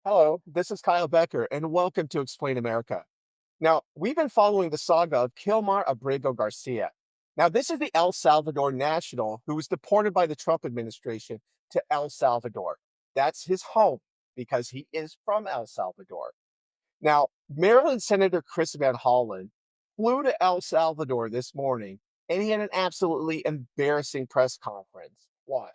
Hello, this is Kyle Becker, and welcome to Explain America. Now, we've been following the saga of Kilmar Abrego Garcia. Now, this is the El Salvador national who was deported by the Trump administration to El Salvador. That's his home because he is from El Salvador. Now, Maryland Senator Chris Van Hollen flew to El Salvador this morning, and he had an absolutely embarrassing press conference. Watch.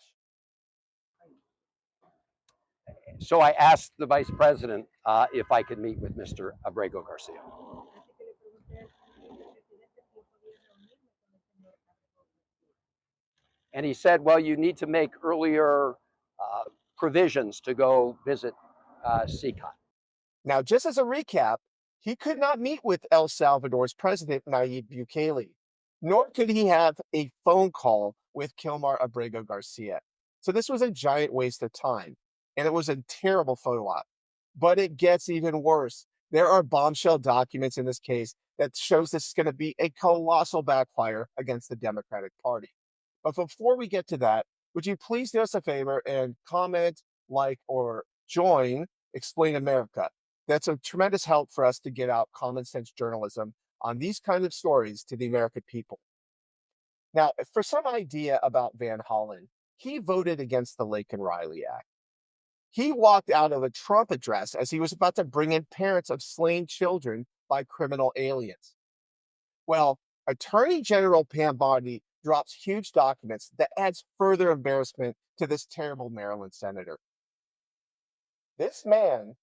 So I asked the vice president if I could meet with Mr. Abrego Garcia. And he said, well, you need to make earlier provisions to go visit CCOT. Now, just as a recap, he could not meet with El Salvador's president, Nayib Bukele, nor could he have a phone call with Kilmar Abrego Garcia. So this was a giant waste of time, and it was a terrible photo op. But it gets even worse. There are bombshell documents in this case that shows this is going to be a colossal backfire against the Democratic Party. But before we get to that, would you please do us a favor and comment, like, or join Explain America? That's a tremendous help for us to get out common sense journalism on these kind of stories to the American people. Now, for some idea about Van Hollen, he voted against the Lake and Riley Act. He walked out of a Trump address as he was about to bring in parents of slain children by criminal aliens. Well, Attorney General Pam Bondi drops huge documents that adds further embarrassment to this terrible Maryland senator. This man,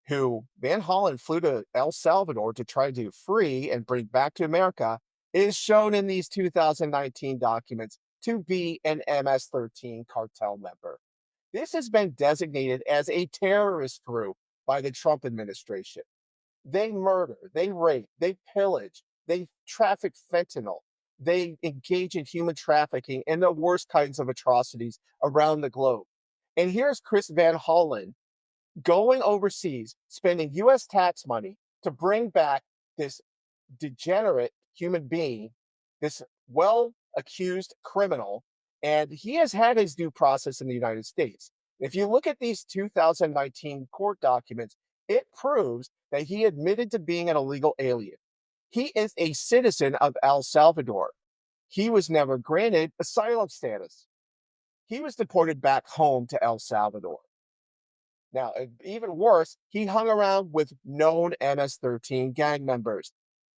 who Van Hollen flew to El Salvador to try to free and bring back to America, is shown in these 2019 documents to be an MS-13 cartel member. This has been designated as a terrorist group by the Trump administration. They murder, they rape, they pillage, they traffic fentanyl, they engage in human trafficking and the worst kinds of atrocities around the globe. And here's Chris Van Hollen going overseas, spending US tax money to bring back this degenerate human being, this well accused criminal, and he has had his due process in the United States. If you look at these 2019 court documents, it proves that he admitted to being an illegal alien. He is a citizen of El Salvador. He was never granted asylum status. He was deported back home to El Salvador. Now, even worse, he hung around with known MS-13 gang members.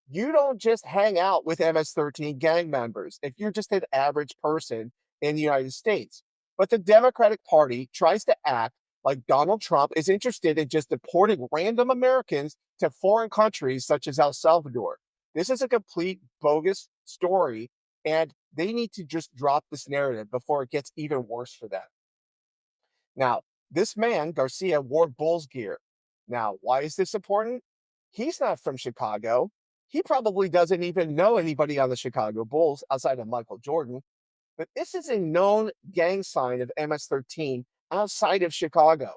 You don't just hang out with MS-13 gang members if you're just an average person in the United States. But the Democratic Party tries to act like Donald Trump is interested in just deporting random Americans to foreign countries such as El Salvador. This is a complete bogus story, and they need to just drop this narrative before it gets even worse for them. Now, this man, Garcia, wore Bulls gear. Now, why is this important? He's not from Chicago. He probably doesn't even know anybody on the Chicago Bulls outside of Michael Jordan. But this is a known gang sign of MS-13 outside of Chicago.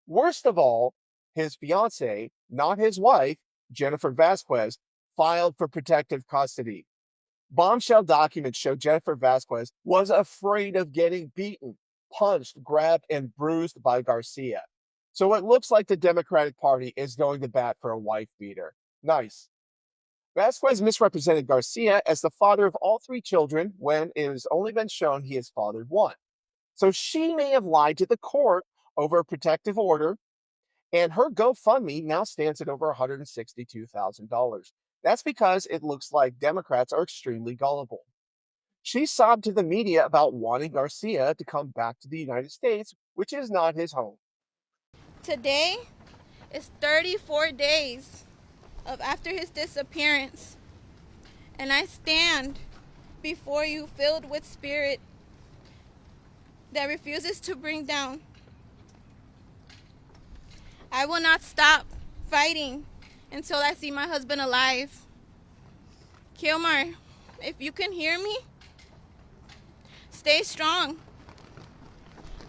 Worst of all, his fiance, not his wife, Jennifer Vasquez, filed for protective custody. Bombshell documents show Jennifer Vasquez was afraid of getting beaten, punched, grabbed, and bruised by Garcia. So it looks like the Democratic Party is going to bat for a wife beater. Nice. Vasquez misrepresented Garcia as the father of all three children when it has only been shown he has fathered one. So she may have lied to the court over a protective order, and her GoFundMe now stands at over $162,000. That's because it looks like Democrats are extremely gullible. She sobbed to the media about wanting Garcia to come back to the United States, which is not his home. Today is 34 days of after his disappearance, and I stand before you filled with spirit that refuses to bring down. I will not stop fighting until I see my husband alive. Kilmar, if you can hear me, stay strong.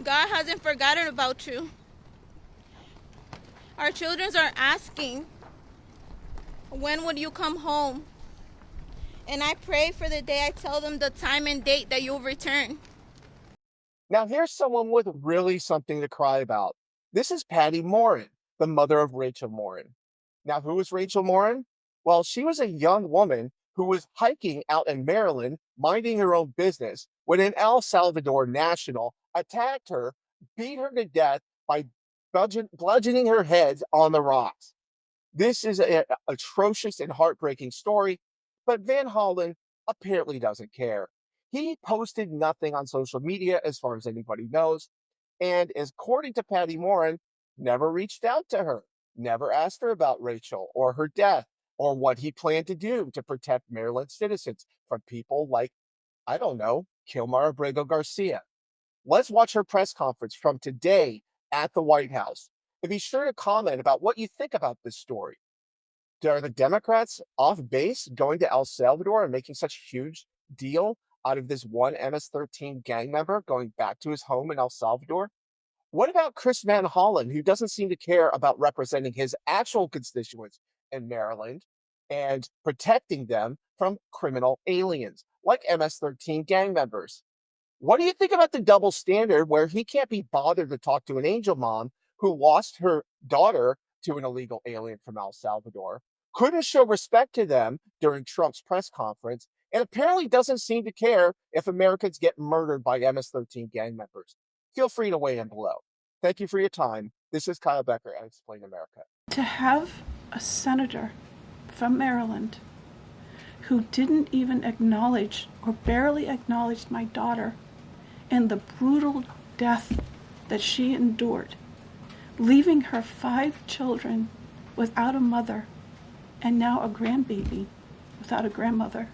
God hasn't forgotten about you. Our children are asking, when would you come home? And I pray for the day I tell them the time and date that you'll return. Now, here's someone with really something to cry about. This is Patty Morin, the mother of Rachel Morin. Now, who was Rachel Morin? Well, she was a young woman who was hiking out in Maryland, minding her own business, when an El Salvador national attacked her, beat her to death by bludgeoning her head on the rocks. This is an atrocious and heartbreaking story, but Van Hollen apparently doesn't care. He posted nothing on social media as far as anybody knows, and as according to Patty Morin, never reached out to her, never asked her about Rachel or her death or what he planned to do to protect Maryland citizens from people like, I don't know, Kilmar Abrego Garcia. Let's watch her press conference from today at the White House. And be sure to comment about what you think about this story. Are the Democrats off base going to El Salvador and making such a huge deal out of this one MS-13 gang member going back to his home in El Salvador? What about Chris Van Hollen, who doesn't seem to care about representing his actual constituents in Maryland and protecting them from criminal aliens like MS-13 gang members? What do you think about the double standard where he can't be bothered to talk to an angel mom who lost her daughter to an illegal alien from El Salvador, couldn't show respect to them during Trump's press conference, and apparently doesn't seem to care if Americans get murdered by MS-13 gang members? Feel free to weigh in below. Thank you for your time. This is Kyle Becker at Explain America. To have a senator from Maryland who didn't even acknowledge or barely acknowledged my daughter and the brutal death that she endured, leaving her 5 children without a mother and now a grandbaby without a grandmother,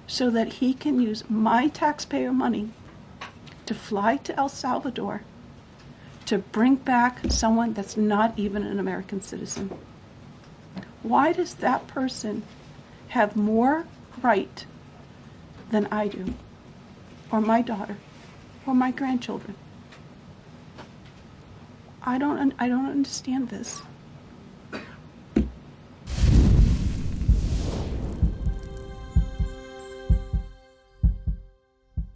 so that he can use my taxpayer money to fly to El Salvador to bring back someone that's not even an American citizen. Why does that person have more right than I do, or my daughter, or my grandchildren? I don't understand this.